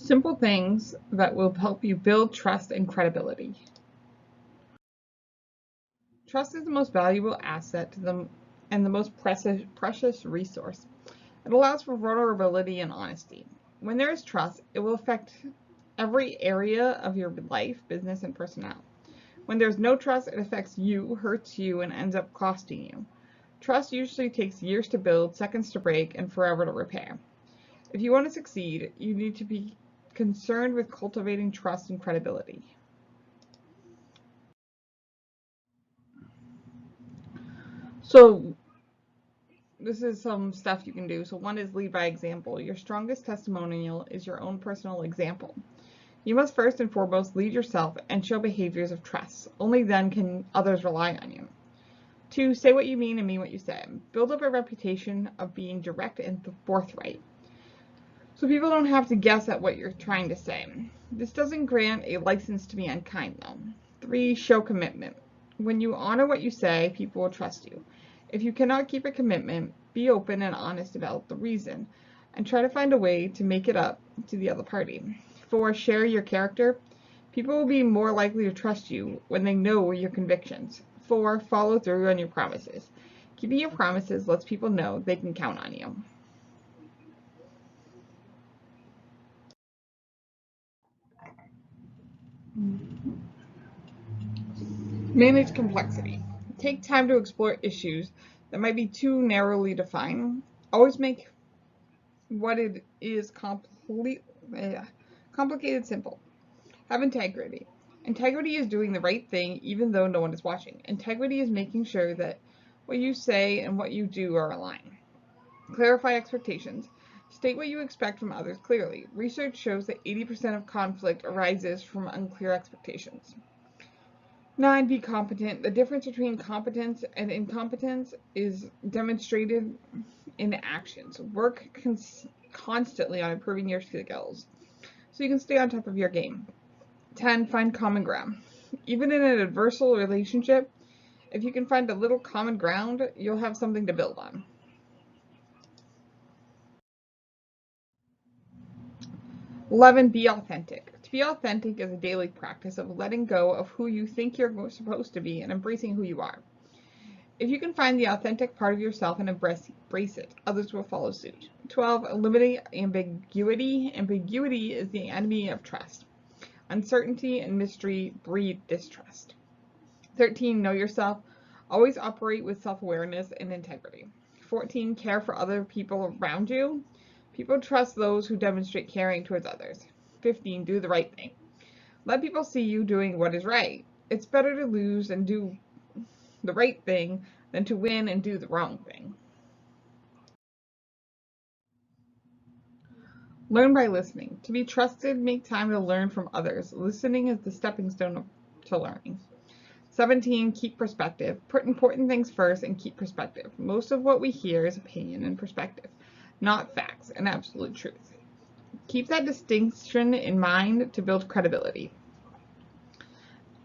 Simple things that will help you build trust and credibility. Trust is the most valuable asset to them and the most precious resource. It allows for vulnerability and honesty. When there is trust, it will affect every area of your life, business, and personnel. When there's no trust, it affects you, hurts you, and ends up costing you. Trust usually takes years to build, seconds to break, and forever to repair. If you want to succeed, you need to be concerned with cultivating trust and credibility. So this is some stuff you can do. So one is lead by example. Your strongest testimonial is your own personal example. You must first and foremost lead yourself and show behaviors of trust. Only then can others rely on you. 2, say what you mean and mean what you say. Build up a reputation of being direct and forthright, so people don't have to guess at what you're trying to say. This doesn't grant a license to be unkind, though. 3, show commitment. When you honor what you say, people will trust you. If you cannot keep a commitment, be open and honest about the reason, and try to find a way to make it up to the other party. 4, share your character. People will be more likely to trust you when they know your convictions. 4, follow through on your promises. Keeping your promises lets people know they can count on you. Manage complexity. Take time to explore issues that might be too narrowly defined. Always make what it is complicated simple. Have integrity. Integrity is doing the right thing even though no one is watching. Integrity is making sure that what you say and what you do are aligned. Clarify expectations. State what you expect from others clearly. Research shows that 80% of conflict arises from unclear expectations. 9, be competent. The difference between competence and incompetence is demonstrated in actions. Work constantly on improving your skills so you can stay on top of your game. 10, find common ground. Even in an adversarial relationship, if you can find a little common ground, you'll have something to build on. 11, be authentic. To be authentic is a daily practice of letting go of who you think you're supposed to be and embracing who you are. If you can find the authentic part of yourself and embrace it, others will follow suit. 12, eliminate ambiguity. Ambiguity is the enemy of trust. Uncertainty and mystery breed distrust. 13, know yourself. Always operate with self-awareness and integrity. 14, care for other people around you. People trust those who demonstrate caring towards others. 15, do the right thing. Let people see you doing what is right. It's better to lose and do the right thing than to win and do the wrong thing. Learn by listening. To be trusted, make time to learn from others. Listening is the stepping stone to learning. 17, keep perspective. Put important things first and keep perspective. Most of what we hear is opinion and perspective, not facts and absolute truth. Keep that distinction in mind to build credibility.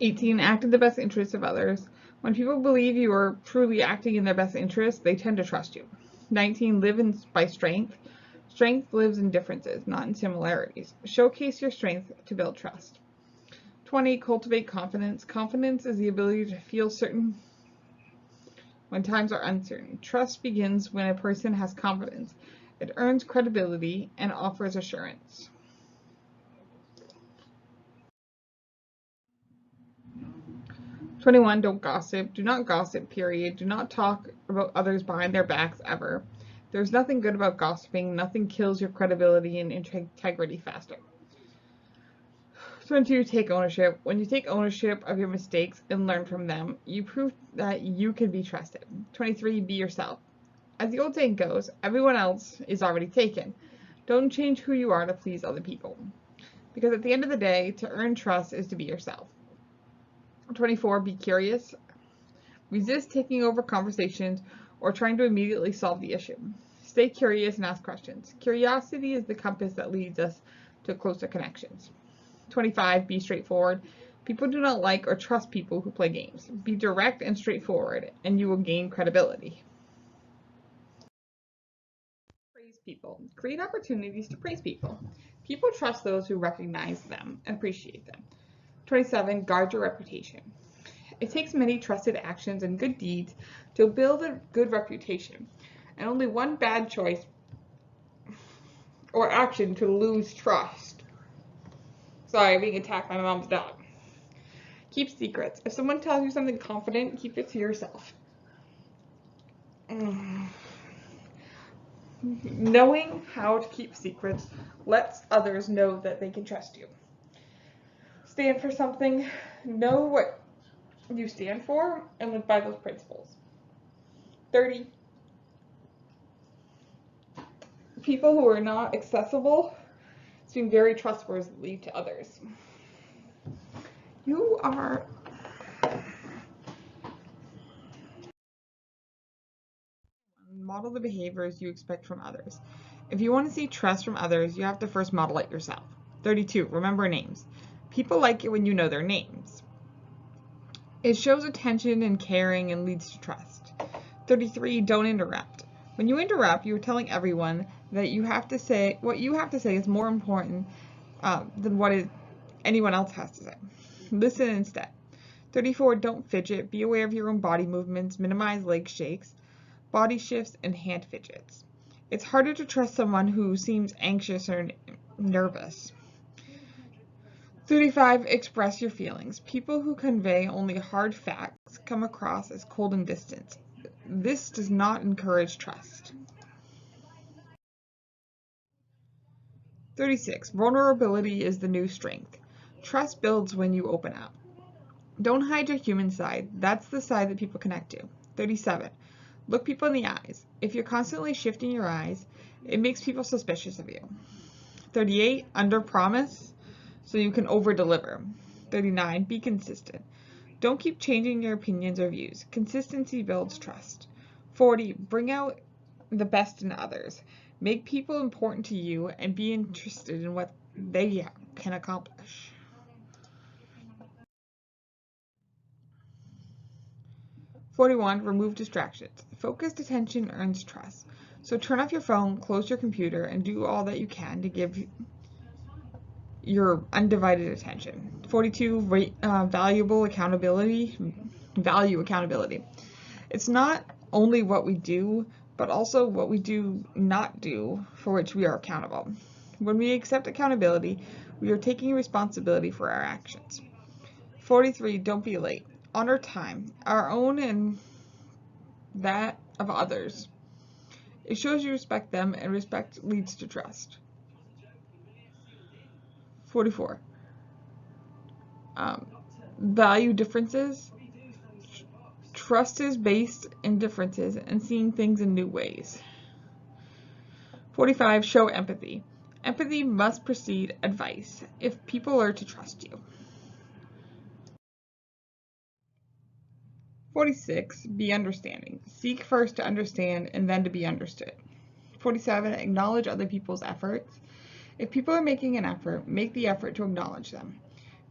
18, act in the best interest of others. When people believe you are truly acting in their best interest, they tend to trust you. 19, live by strength. Strength lives in differences, not in similarities. Showcase your strength to build trust. 20, cultivate confidence. Confidence is the ability to feel certain when times are uncertain. Trust begins when a person has confidence. It earns credibility and offers assurance. 21, don't gossip. Do not gossip, period. Do not talk about others behind their backs ever. There's nothing good about gossiping. Nothing kills your credibility and integrity faster. 22, take ownership. When you take ownership of your mistakes and learn from them, you prove that you can be trusted. 23, be yourself. As the old saying goes, everyone else is already taken. Don't change who you are to please other people. Because at the end of the day, to earn trust is to be yourself. 24, be curious. Resist taking over conversations or trying to immediately solve the issue. Stay curious and ask questions. Curiosity is the compass that leads us to closer connections. 25, be straightforward. People do not like or trust people who play games. Be direct and straightforward, and you will gain credibility. Praise people. Create opportunities to praise people. People trust those who recognize them and appreciate them. 27. Guard your reputation. It takes many trusted actions and good deeds to build a good reputation, and only one bad choice or action to lose trust. Sorry, I'm being attacked by my mom's dog. Keep secrets. If someone tells you something confident, keep it to yourself. Knowing how to keep secrets lets others know that they can trust you. Stand for something. Know what you stand for and live by those principles. 30. People who are not accessible seem very trustworthy to others. You are model the behaviors you expect from others. If you want to see trust from others, you have to first model it yourself. 32. Remember names. People like it when you know their names. It shows attention and caring and leads to trust. 33. Don't interrupt. When you interrupt, you're telling everyone that what you have to say is more important than what anyone else has to say. Listen instead. 34. Don't fidget. Be aware of your own body movements. Minimize leg shakes, body shifts, and hand fidgets. It's harder to trust someone who seems anxious or nervous. 35. Express your feelings. People who convey only hard facts come across as cold and distant. This does not encourage trust. 36. Vulnerability is the new strength. Trust builds when you open up. Don't hide your human side. That's the side that people connect to. 37. Look people in the eyes. If you're constantly shifting your eyes, it makes people suspicious of you. 38. Under-promise so you can over-deliver. 39. Be consistent. Don't keep changing your opinions or views. Consistency builds trust. 40. Bring out the best in others. Make people important to you and be interested in what they can accomplish. 41. Remove distractions. Focused attention earns trust. So turn off your phone, close your computer, and do all that you can to give your undivided attention. 42. Value accountability. It's not only what we do, but also what we do not do for which we are accountable. When we accept accountability, we are taking responsibility for our actions. 43. Don't be late. Honor time, our own and that of others. It shows you respect them, and respect leads to trust. 44. Value differences. Trust is based in differences and seeing things in new ways. 45. Show empathy. Empathy must precede advice if people are to trust you. 46. Be understanding. Seek first to understand and then to be understood. 47. Acknowledge other people's efforts. If people are making an effort, make the effort to acknowledge them.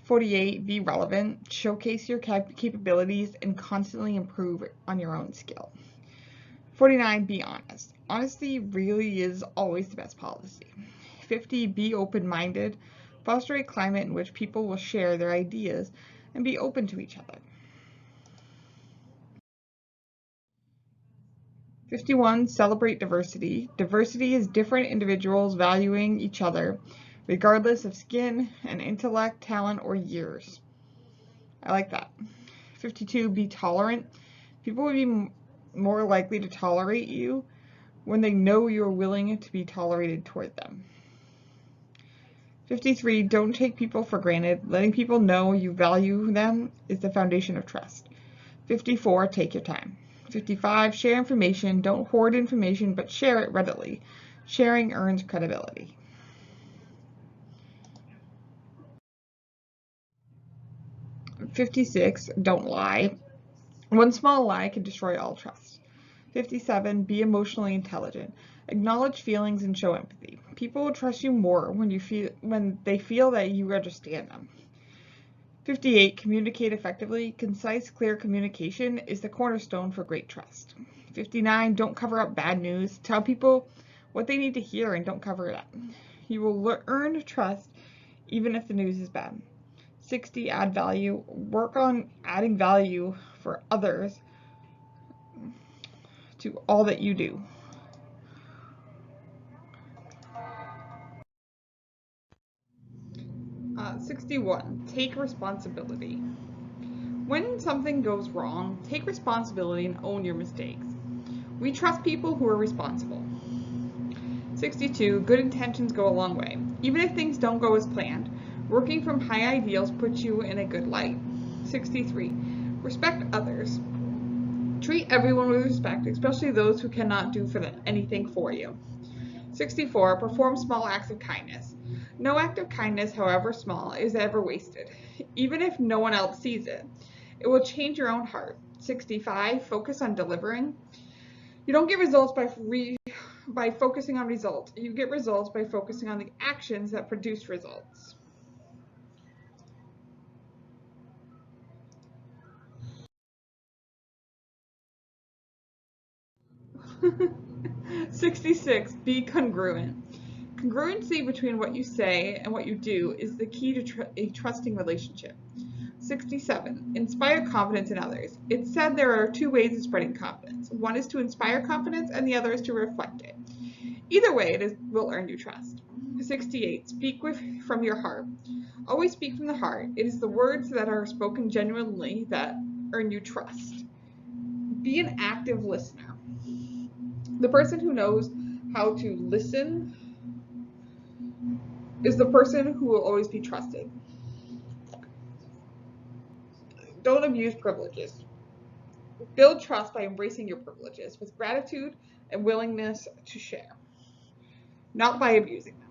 48. Be relevant. Showcase your capabilities and constantly improve on your own skill. 49. Be honest. Honesty really is always the best policy. 50. Be open-minded. Foster a climate in which people will share their ideas and be open to each other. 51. Celebrate diversity. Diversity is different individuals valuing each other, regardless of skin and intellect, talent, or years. I like that. 52. Be tolerant. People will be more likely to tolerate you when they know you're willing to be tolerated toward them. 53. Don't take people for granted. Letting people know you value them is the foundation of trust. 54. Take your time. 55. Share information. Don't hoard information, but share it readily. Sharing earns credibility. 56. Don't lie. One small lie can destroy all trust. 57. Be emotionally intelligent. Acknowledge feelings and show empathy. People will trust you more when they feel that you understand them. 58. Communicate effectively. Concise, clear communication is the cornerstone for great trust. 59. Don't cover up bad news. Tell people what they need to hear and don't cover it up. You will earn trust even if the news is bad. 60, add value. Work on adding value for others to all that you do. Uh, 61, take responsibility. When something goes wrong, take responsibility and own your mistakes. We trust people who are responsible. 62, good intentions go a long way. Even if things don't go as planned, working from high ideals puts you in a good light. 63, respect others. Treat everyone with respect, especially those who cannot do anything for you. 64, perform small acts of kindness. No act of kindness, however small, is ever wasted. Even if no one else sees it, it will change your own heart. 65, focus on delivering. You don't get results by focusing on results. You get results by focusing on the actions that produce results. '66, be congruent. Congruency between what you say and what you do is the key to a trusting relationship. 67, inspire confidence in others. It's said there are two ways of spreading confidence. One is to inspire confidence and the other is to reflect it. Either way, will earn you trust. 68, speak from your heart. Always speak from the heart. It is the words that are spoken genuinely that earn you trust. Be an active listener. The person who knows how to listen is the person who will always be trusted. Don't abuse privileges. Build trust by embracing your privileges with gratitude and willingness to share, not by abusing them.